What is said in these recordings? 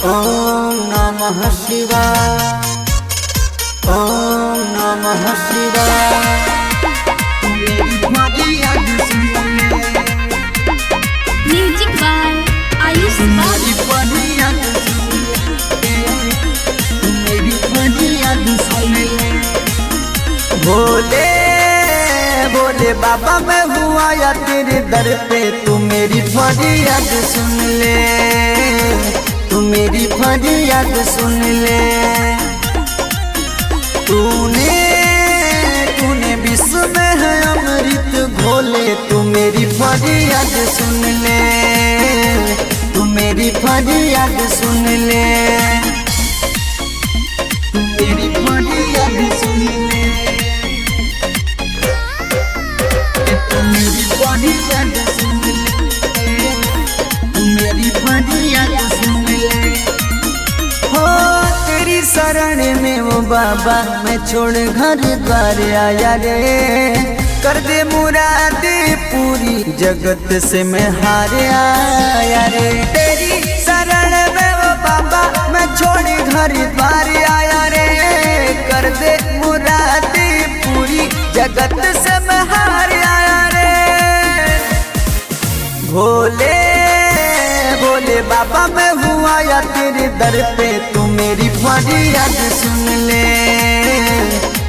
ओम नमः शिवाय, ओम नमः शिवाय। म्यूजिक बाय आयुष भोले भोले बाबा मैं हुआ या तेरे दर पे, तू मेरी फरियाद सुन ले, तू मेरी फरियाद सुन ले। तूने तूने विश्व में है अमृत घोले, तू मेरी फरियाद सुन ले, तू मेरी फरियाद सुन ले, तू मेरी फरियाद सुन ले, तू मेरी फरियाद सुन ले, तू मेरी फरियाद सुन ले। हो तेरी शरण में वो बाबा मैं छोड़ घर द्वार आया रे, कर दे मुरादे पूरी जगत से मैं हार आया रे। तेरी शरण में वो बाबा मैं छोड़ घर द्वार आया रे, कर दे मुरादे पूरी जगत से मैं हार आया रे। भोले भोले बाबा मैं हुआ या तेरे दर पे, तू मेरी फरियाद सुन ले,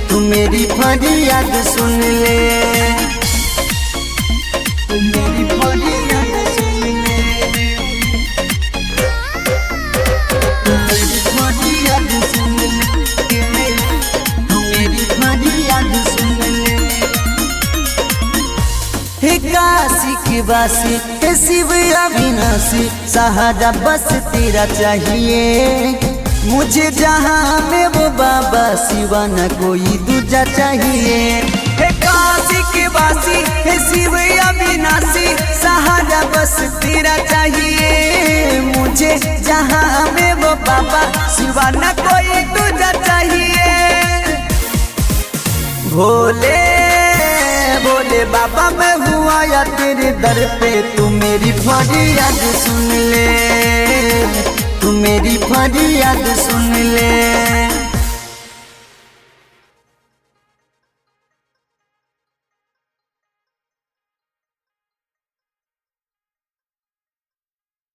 तू मेरी फरियाद सुन ले, तू मेरी फरियाद सुन ले, तू मेरी फरियाद सुन ले, तू मेरी फरियाद सुन ले। हे काशी की वासी, हे शिव अविनाशी, सहारा बस तेरा चाहिए मुझे, जहाँ में वो बाबा सिवा न कोई दूजा चाहिए। हे काशी की वासी, हे शिव अविनाशी, सहारा बस तेरा चाहिए मुझे, जहाँ में वो बाबा सिवा न कोई दूजा चाहिए। भोले भोले बाबा मैं हुआ या तेरे दर पे, तू मेरी फरियाद सुन ले, तू मेरी फरियाद सुन ले।